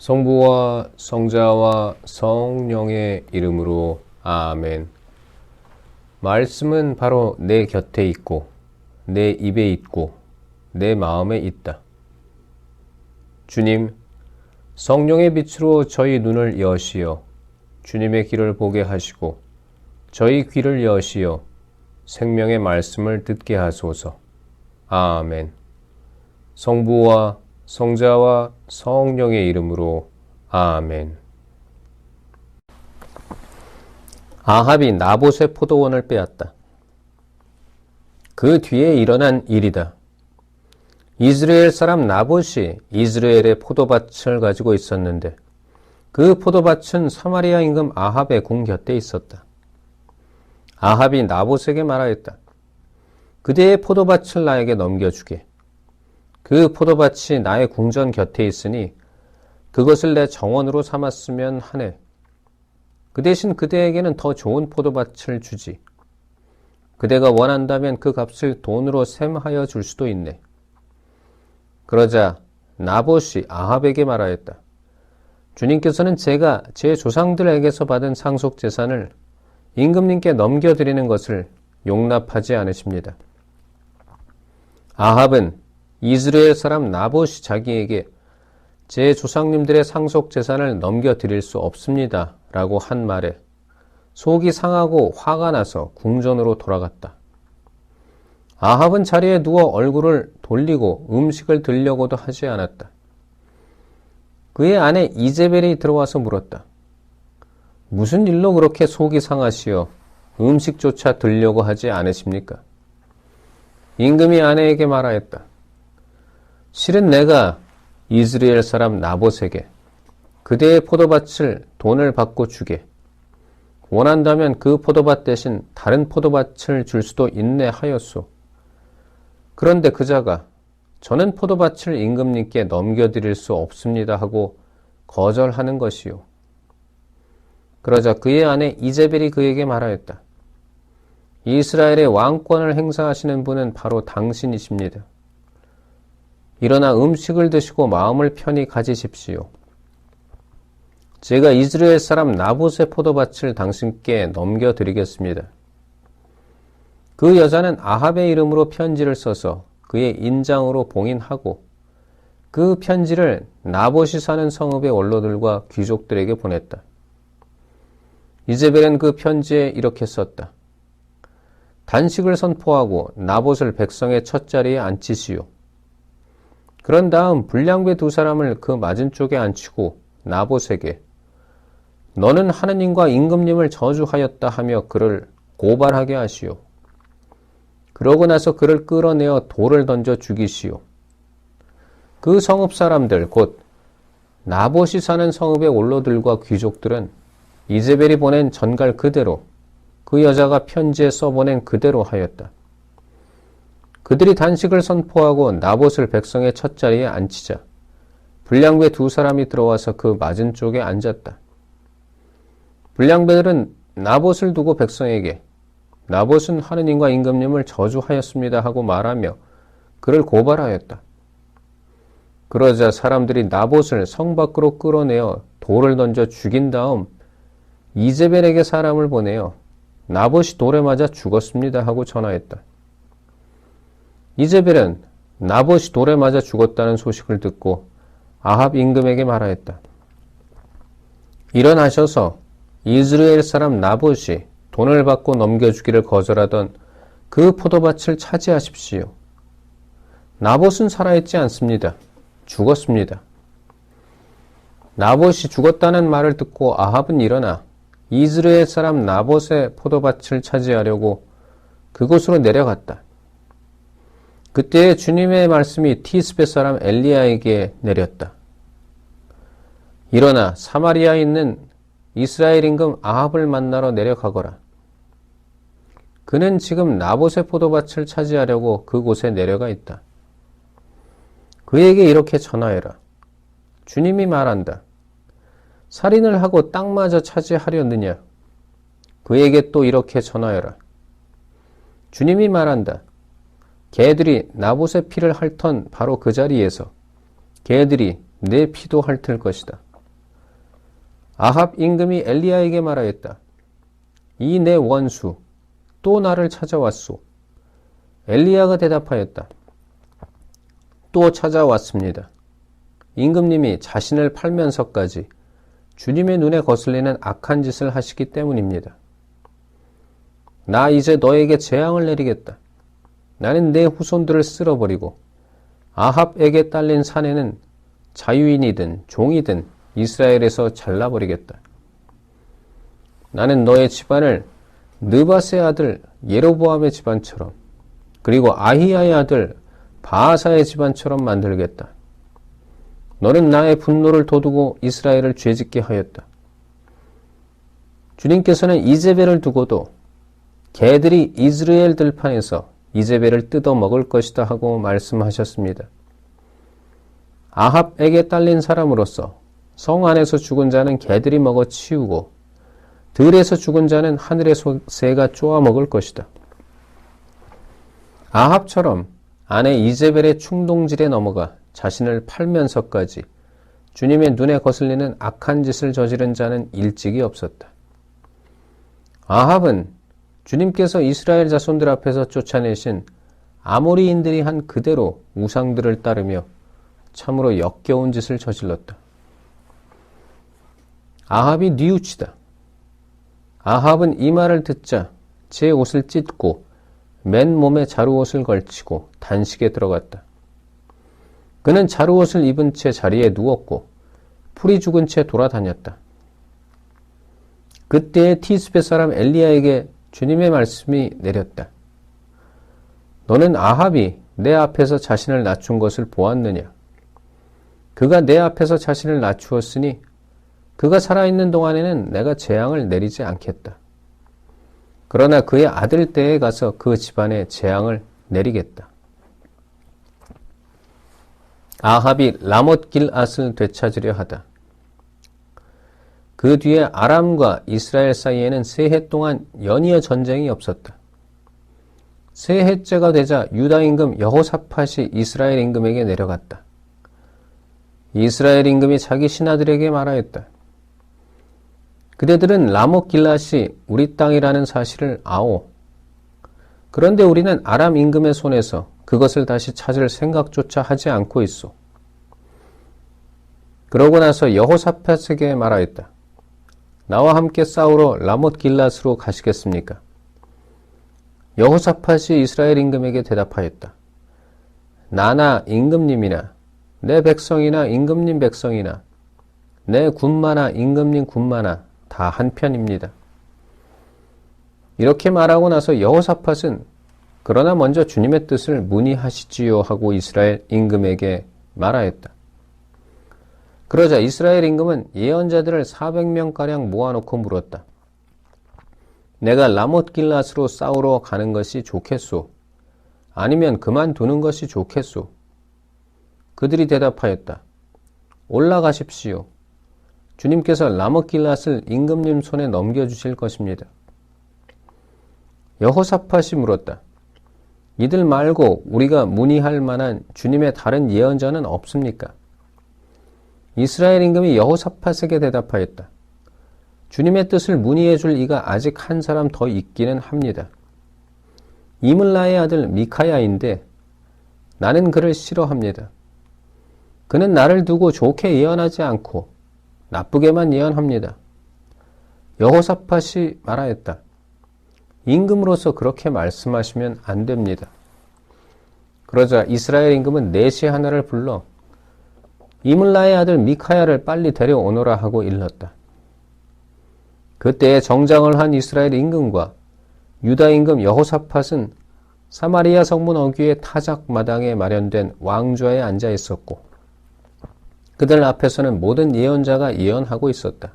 성부와 성자와 성령의 이름으로 아멘. 말씀은 바로 내 곁에 있고 내 입에 있고 내 마음에 있다. 주님, 성령의 빛으로 저희 눈을 여시어 주님의 길을 보게 하시고 저희 귀를 여시어 생명의 말씀을 듣게 하소서. 아멘. 성부와 성자와 성령의 이름으로 아멘. 아합이 나봇의 포도원을 빼앗다. 그 뒤에 일어난 일이다. 이스라엘 사람 나봇이 이스라엘의 포도밭을 가지고 있었는데 그 포도밭은 사마리아 임금 아합의 궁 곁에 있었다. 아합이 나봇에게 말하였다. 그대의 포도밭을 나에게 넘겨주게. 그 포도밭이 나의 궁전 곁에 있으니 그것을 내 정원으로 삼았으면 하네. 그 대신 그대에게는 더 좋은 포도밭을 주지. 그대가 원한다면 그 값을 돈으로 셈하여 줄 수도 있네. 그러자 나봇이 아합에게 말하였다. 주님께서는 제가 제 조상들에게서 받은 상속 재산을 임금님께 넘겨드리는 것을 용납하지 않으십니다. 아합은 이스라엘 사람 나봇이 자기에게 제 조상님들의 상속 재산을 넘겨드릴 수 없습니다 라고 한 말에 속이 상하고 화가 나서 궁전으로 돌아갔다. 아합은 자리에 누워 얼굴을 돌리고 음식을 들려고도 하지 않았다. 그의 아내 이제벨이 들어와서 물었다. 무슨 일로 그렇게 속이 상하시어 음식조차 들려고 하지 않으십니까? 임금이 아내에게 말하였다. 실은 내가 이스라엘 사람 나봇에게 그대의 포도밭을 돈을 받고 주게. 원한다면 그 포도밭 대신 다른 포도밭을 줄 수도 있네 하였소. 그런데 그자가 저는 포도밭을 임금님께 넘겨드릴 수 없습니다 하고 거절하는 것이요. 그러자 그의 아내 이제벨이 그에게 말하였다. 이스라엘의 왕권을 행사하시는 분은 바로 당신이십니다. 일어나 음식을 드시고 마음을 편히 가지십시오. 제가 이스라엘 사람 나봇의 포도밭을 당신께 넘겨드리겠습니다. 그 여자는 아합의 이름으로 편지를 써서 그의 인장으로 봉인하고 그 편지를 나봇이 사는 성읍의 원로들과 귀족들에게 보냈다. 이제벨은 그 편지에 이렇게 썼다. 단식을 선포하고 나봇을 백성의 첫자리에 앉히시오. 그런 다음 불량배 두 사람을 그 맞은쪽에 앉히고 나봇에게 너는 하느님과 임금님을 저주하였다 하며 그를 고발하게 하시오. 그러고 나서 그를 끌어내어 돌을 던져 죽이시오. 그 성읍 사람들 곧 나봇이 사는 성읍의 원로들과 귀족들은 이제벨이 보낸 전갈 그대로 그 여자가 편지에 써보낸 그대로 하였다. 그들이 단식을 선포하고 나봇을 백성의 첫자리에 앉히자 불량배 두 사람이 들어와서 그 맞은쪽에 앉았다. 불량배들은 나봇을 두고 백성에게 나봇은 하느님과 임금님을 저주하였습니다 하고 말하며 그를 고발하였다. 그러자 사람들이 나봇을 성 밖으로 끌어내어 돌을 던져 죽인 다음 이제벨에게 사람을 보내어 나봇이 돌에 맞아 죽었습니다 하고 전하였다. 이제벨은 나봇이 돌에 맞아 죽었다는 소식을 듣고 아합 임금에게 말하였다. 일어나셔서 이스라엘 사람 나봇이 돈을 받고 넘겨주기를 거절하던 그 포도밭을 차지하십시오. 나봇은 살아있지 않습니다. 죽었습니다. 나봇이 죽었다는 말을 듣고 아합은 일어나 이스라엘 사람 나봇의 포도밭을 차지하려고 그곳으로 내려갔다. 그때 주님의 말씀이 티스베 사람 엘리야에게 내렸다. 일어나 사마리아에 있는 이스라엘 임금 아합을 만나러 내려가거라. 그는 지금 나봇의 포도밭을 차지하려고 그곳에 내려가 있다. 그에게 이렇게 전하여라. 주님이 말한다. 살인을 하고 땅마저 차지하려느냐? 그에게 또 이렇게 전하여라. 주님이 말한다. 개들이 나봇의 피를 핥던 바로 그 자리에서 개들이 내 피도 핥을 것이다. 아합 임금이 엘리야에게 말하였다. 이 내 원수 또 나를 찾아왔소. 엘리야가 대답하였다. 또 찾아왔습니다. 임금님이 자신을 팔면서까지 주님의 눈에 거슬리는 악한 짓을 하시기 때문입니다. 나 이제 너에게 재앙을 내리겠다. 나는 내 후손들을 쓸어버리고 아합에게 딸린 사내는 자유인이든 종이든 이스라엘에서 잘라버리겠다. 나는 너의 집안을 느밧의 아들 예로보암의 집안처럼 그리고 아히야의 아들 바아사의 집안처럼 만들겠다. 너는 나의 분노를 돋우고 이스라엘을 죄짓게 하였다. 주님께서는 이제벨을 두고도 개들이 이스라엘 들판에서 이제벨을 뜯어 먹을 것이다 하고 말씀하셨습니다. 아합에게 딸린 사람으로서 성 안에서 죽은 자는 개들이 먹어 치우고 들에서 죽은 자는 하늘의 새가 쪼아 먹을 것이다. 아합처럼 아내 이제벨의 충동질에 넘어가 자신을 팔면서까지 주님의 눈에 거슬리는 악한 짓을 저지른 자는 일찍이 없었다. 아합은 주님께서 이스라엘 자손들 앞에서 쫓아내신 아모리인들이 한 그대로 우상들을 따르며 참으로 역겨운 짓을 저질렀다. 아합이 뉘우치다. 아합은 이 말을 듣자 제 옷을 찢고 맨몸에 자루옷을 걸치고 단식에 들어갔다. 그는 자루옷을 입은 채 자리에 누웠고 풀이 죽은 채 돌아다녔다. 그때에 티스베 사람 엘리야에게 주님의 말씀이 내렸다. 너는 아합이 내 앞에서 자신을 낮춘 것을 보았느냐? 그가 내 앞에서 자신을 낮추었으니 그가 살아있는 동안에는 내가 재앙을 내리지 않겠다. 그러나 그의 아들 때에 가서 그 집안에 재앙을 내리겠다. 아합이 라못 길앗을 되찾으려 하다. 그 뒤에 아람과 이스라엘 사이에는 3해 동안 연이어 전쟁이 없었다. 3해째가 되자 유다 임금 여호사밧이 이스라엘 임금에게 내려갔다. 이스라엘 임금이 자기 신하들에게 말하였다. 그대들은 라못 길앗이 우리 땅이라는 사실을 아오. 그런데 우리는 아람 임금의 손에서 그것을 다시 찾을 생각조차 하지 않고 있소. 그러고 나서 여호사밧에게 말하였다. 나와 함께 싸우러 라못 길앗으로 가시겠습니까? 여호사밧이 이스라엘 임금에게 대답하였다. 나나 임금님이나 내 백성이나 임금님 백성이나 내 군마나 임금님 군마나 다 한편입니다. 이렇게 말하고 나서 여호사밧은 그러나 먼저 주님의 뜻을 문의하시지요 하고 이스라엘 임금에게 말하였다. 그러자 이스라엘 임금은 예언자들을 400명가량 모아놓고 물었다. 내가 라못 길앗으로 싸우러 가는 것이 좋겠소? 아니면 그만두는 것이 좋겠소? 그들이 대답하였다. 올라가십시오. 주님께서 라못 길앗을 임금님 손에 넘겨주실 것입니다. 여호사밧이 물었다. 이들 말고 우리가 문의할 만한 주님의 다른 예언자는 없습니까? 이스라엘 임금이 여호사밧에게 대답하였다. 주님의 뜻을 문의해 줄 이가 아직 한 사람 더 있기는 합니다. 이물라의 아들 미카야인데 나는 그를 싫어합니다. 그는 나를 두고 좋게 예언하지 않고 나쁘게만 예언합니다. 여호사밧이 말하였다. 임금으로서 그렇게 말씀하시면 안 됩니다. 그러자 이스라엘 임금은 내시 하나를 불러 이물라의 아들 미카야를 빨리 데려오너라 하고 일렀다. 그때에 정장을 한 이스라엘 임금과 유다 임금 여호사밧은 사마리아 성문 어귀의 타작 마당에 마련된 왕좌에 앉아 있었고 그들 앞에서는 모든 예언자가 예언하고 있었다.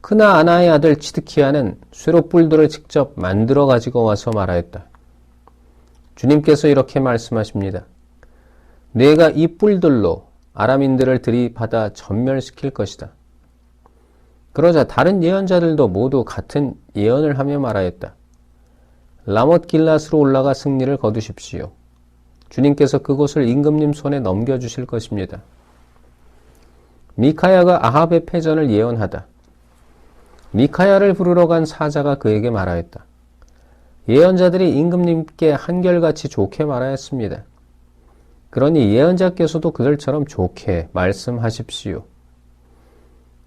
크나아나의 아들 치드키야는 쇠로뿔들을 직접 만들어 가지고 와서 말하였다. 주님께서 이렇게 말씀하십니다. 내가 이 뿔들로 아람인들을 들이받아 전멸시킬 것이다. 그러자 다른 예언자들도 모두 같은 예언을 하며 말하였다. 라못 길앗으로 올라가 승리를 거두십시오. 주님께서 그곳을 임금님 손에 넘겨주실 것입니다. 미카야가 아합의 패전을 예언하다. 미카야를 부르러 간 사자가 그에게 말하였다. 예언자들이 임금님께 한결같이 좋게 말하였습니다. 그러니 예언자께서도 그들처럼 좋게 말씀하십시오.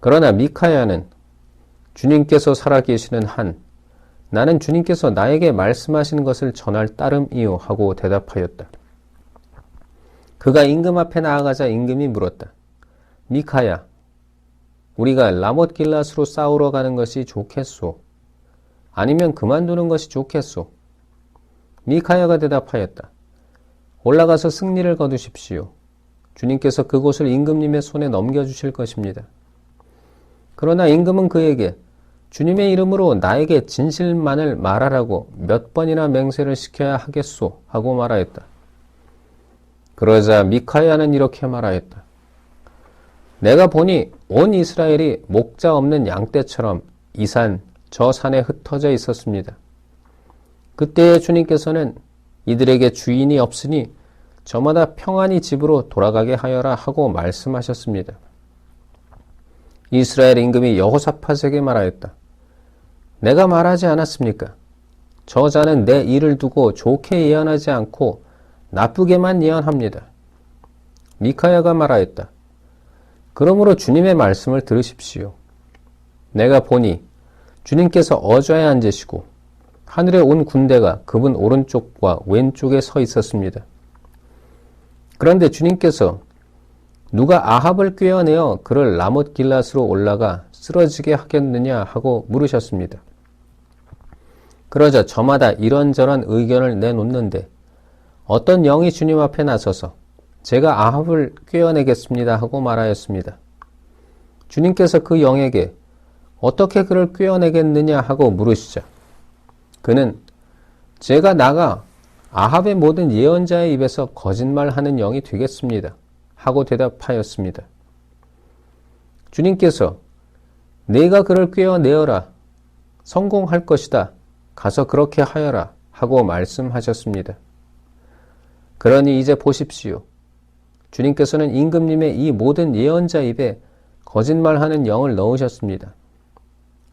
그러나 미카야는 주님께서 살아계시는 한 나는 주님께서 나에게 말씀하시는 것을 전할 따름이요 하고 대답하였다. 그가 임금 앞에 나아가자 임금이 물었다. 미카야, 우리가 라못 길앗으로 싸우러 가는 것이 좋겠소? 아니면 그만두는 것이 좋겠소? 미카야가 대답하였다. 올라가서 승리를 거두십시오. 주님께서 그곳을 임금님의 손에 넘겨주실 것입니다. 그러나 임금은 그에게 주님의 이름으로 나에게 진실만을 말하라고 몇 번이나 맹세를 시켜야 하겠소? 하고 말하였다. 그러자 미카야는 이렇게 말하였다. 내가 보니 온 이스라엘이 목자 없는 양떼처럼 이 산, 저 산에 흩어져 있었습니다. 그때에 주님께서는 이들에게 주인이 없으니 저마다 평안히 집으로 돌아가게 하여라 하고 말씀하셨습니다. 이스라엘 임금이 여호사밧에게 말하였다. 내가 말하지 않았습니까? 저 자는 내 일을 두고 좋게 예언하지 않고 나쁘게만 예언합니다. 미카야가 말하였다. 그러므로 주님의 말씀을 들으십시오. 내가 보니 주님께서 어좌에 앉으시고 하늘에 온 군대가 그분 오른쪽과 왼쪽에 서 있었습니다. 그런데 주님께서 누가 아합을 꿰어내어 그를 라못 길앗으로 올라가 쓰러지게 하겠느냐 하고 물으셨습니다. 그러자 저마다 이런저런 의견을 내놓는데 어떤 영이 주님 앞에 나서서 제가 아합을 꿰어내겠습니다 하고 말하였습니다. 주님께서 그 영에게 어떻게 그를 꿰어내겠느냐 하고 물으시자 그는 제가 나가 아합의 모든 예언자의 입에서 거짓말하는 영이 되겠습니다 하고 대답하였습니다. 주님께서 네가 그를 꿰어내어라. 성공할 것이다. 가서 그렇게 하여라 하고 말씀하셨습니다. 그러니 이제 보십시오. 주님께서는 임금님의 이 모든 예언자 입에 거짓말하는 영을 넣으셨습니다.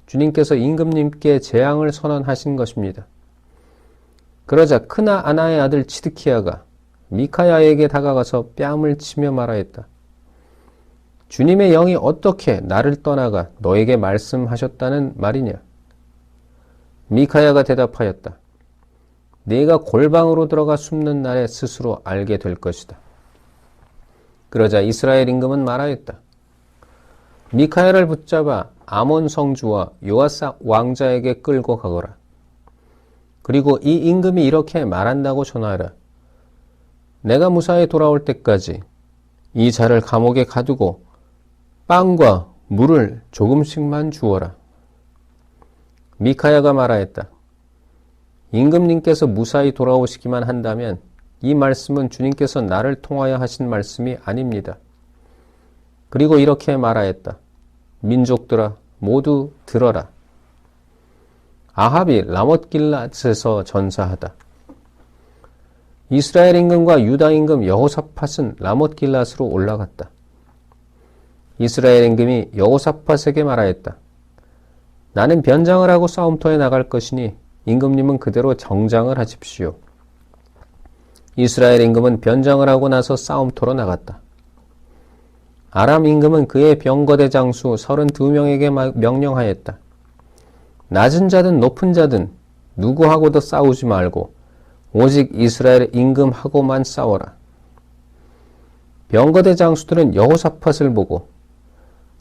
주님께서 임금님께 재앙을 선언하신 것입니다. 그러자 크나아나의 아들 치드키야가 미카야에게 다가가서 뺨을 치며 말하였다. 주님의 영이 어떻게 나를 떠나가 너에게 말씀하셨다는 말이냐? 미카야가 대답하였다. 네가 골방으로 들어가 숨는 날에 스스로 알게 될 것이다. 그러자 이스라엘 임금은 말하였다. 미카야를 붙잡아 아몬 성주와 요아사 왕자에게 끌고 가거라. 그리고 이 임금이 이렇게 말한다고 전하라. 내가 무사히 돌아올 때까지 이 자를 감옥에 가두고 빵과 물을 조금씩만 주어라. 미카야가 말하였다. 임금님께서 무사히 돌아오시기만 한다면 이 말씀은 주님께서 나를 통하여 하신 말씀이 아닙니다. 그리고 이렇게 말하였다. 민족들아 모두 들어라. 아합이 라못 길앗에서 전사하다. 이스라엘 임금과 유다 임금 여호사밧은 라못 길앗으로 올라갔다. 이스라엘 임금이 여호사밧에게 말하였다. 나는 변장을 하고 싸움터에 나갈 것이니 임금님은 그대로 정장을 하십시오. 이스라엘 임금은 변장을 하고 나서 싸움터로 나갔다. 아람 임금은 그의 병거대 장수 32명에게 명령하였다. 낮은 자든 높은 자든 누구하고도 싸우지 말고 오직 이스라엘 임금하고만 싸워라. 병거대 장수들은 여호사밧을 보고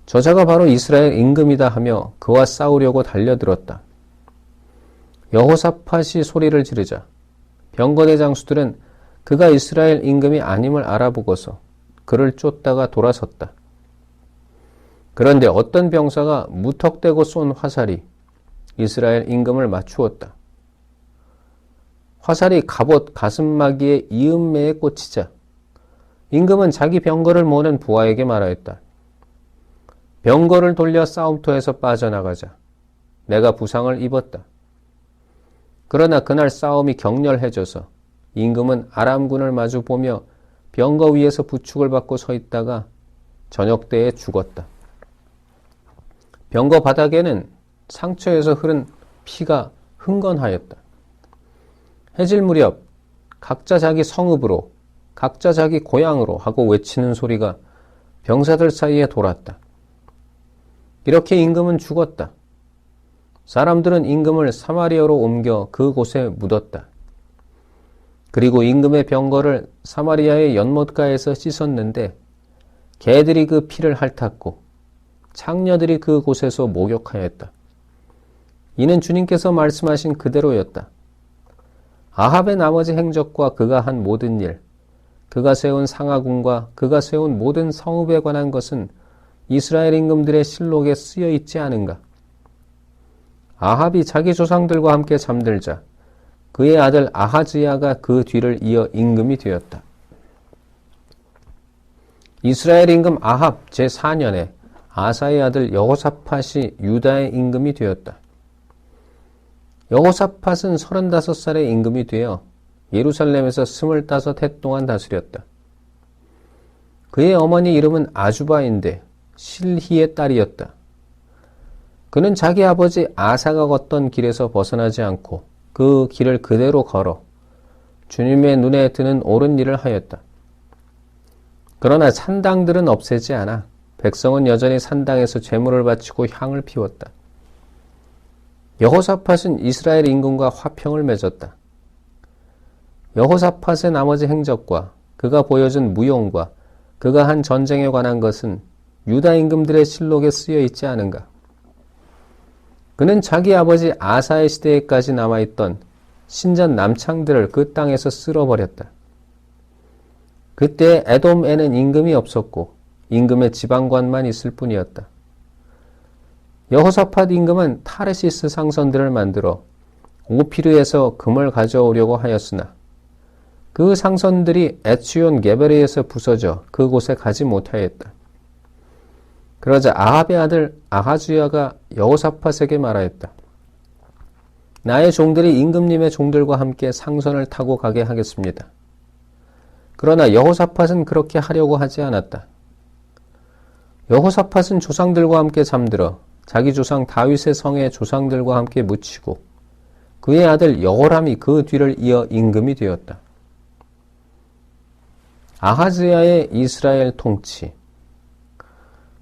저자가 바로 이스라엘 임금이다 하며 그와 싸우려고 달려들었다. 여호사밧이 소리를 지르자 병거대 장수들은 그가 이스라엘 임금이 아님을 알아보고서 그를 쫓다가 돌아섰다. 그런데 어떤 병사가 무턱대고 쏜 화살이 이스라엘 임금을 맞추었다. 화살이 갑옷 가슴막이에 이음매에 꽂히자 임금은 자기 병거를 모는 부하에게 말하였다. 병거를 돌려 싸움터에서 빠져나가자. 내가 부상을 입었다. 그러나 그날 싸움이 격렬해져서 임금은 아람군을 마주 보며 병거 위에서 부축을 받고 서 있다가 저녁 때에 죽었다. 병거 바닥에는 상처에서 흐른 피가 흥건하였다. 해질 무렵 각자 자기 성읍으로, 각자 자기 고향으로 하고 외치는 소리가 병사들 사이에 돌았다. 이렇게 임금은 죽었다. 사람들은 임금을 사마리아로 옮겨 그곳에 묻었다. 그리고 임금의 병거를 사마리아의 연못가에서 씻었는데 개들이 그 피를 핥았고 창녀들이 그곳에서 목욕하였다. 이는 주님께서 말씀하신 그대로였다. 아합의 나머지 행적과 그가 한 모든 일, 그가 세운 상하궁과 그가 세운 모든 성읍에 관한 것은 이스라엘 임금들의 실록에 쓰여 있지 않은가? 아합이 자기 조상들과 함께 잠들자 그의 아들 아하즈야가 그 뒤를 이어 임금이 되었다. 이스라엘 임금 아합 제4년에 아사의 아들 여호사밧이 유다의 임금이 되었다. 여호사밧은 35살의 임금이 되어 예루살렘에서 25해 동안 다스렸다. 그의 어머니 이름은 아주바인데 실히의 딸이었다. 그는 자기 아버지 아사가 걷던 길에서 벗어나지 않고 그 길을 그대로 걸어 주님의 눈에 드는 옳은 일을 하였다. 그러나 산당들은 없애지 않아 백성은 여전히 산당에서 제물을 바치고 향을 피웠다. 여호사밧은 이스라엘 임금과 화평을 맺었다. 여호사밧의 나머지 행적과 그가 보여준 무용과 그가 한 전쟁에 관한 것은 유다 임금들의 실록에 쓰여 있지 않은가? 그는 자기 아버지 아사의 시대에까지 남아있던 신전 남창들을 그 땅에서 쓸어버렸다. 그때 에돔에는 임금이 없었고 임금의 지방관만 있을 뿐이었다. 여호사밧 임금은 타르시스 상선들을 만들어 오피르에서 금을 가져오려고 하였으나 그 상선들이 에치온 게베르에서 부서져 그곳에 가지 못하였다. 그러자 아합의 아들 아하즈야가 여호사밧에게 말하였다. 나의 종들이 임금님의 종들과 함께 상선을 타고 가게 하겠습니다. 그러나 여호사밧은 그렇게 하려고 하지 않았다. 여호사밧은 조상들과 함께 잠들어 자기 조상 다윗의 성의 조상들과 함께 묻히고 그의 아들 여호람이 그 뒤를 이어 임금이 되었다. 아하즈야의 이스라엘 통치.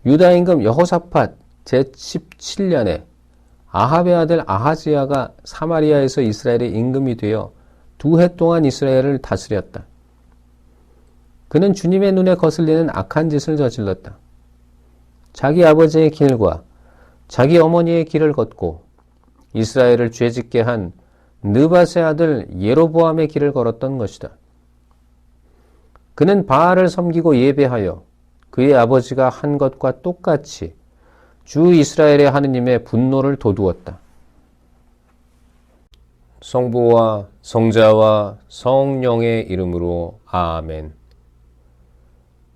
유다 임금 여호사밧 제17년에 아합의 아들 아하즈야가 사마리아에서 이스라엘의 임금이 되어 2해 동안 이스라엘을 다스렸다. 그는 주님의 눈에 거슬리는 악한 짓을 저질렀다. 자기 아버지의 길과 자기 어머니의 길을 걷고 이스라엘을 죄짓게 한 느밧의 아들 예로보암의 길을 걸었던 것이다. 그는 바알을 섬기고 예배하여 그의 아버지가 한 것과 똑같이 주 이스라엘의 하느님의 분노를 돋우었다. 성부와 성자와 성령의 이름으로 아멘.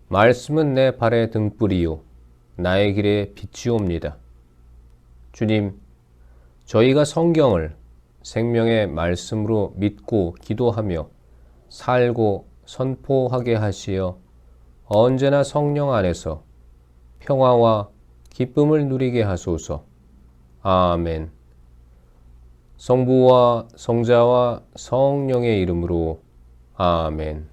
말씀은 내 발의 등불이요 나의 길에 빛이옵니다. 주님, 저희가 성경을 생명의 말씀으로 믿고 기도하며 살고 선포하게 하시어 언제나 성령 안에서 평화와 기쁨을 누리게 하소서. 아멘. 성부와 성자와 성령의 이름으로 아멘.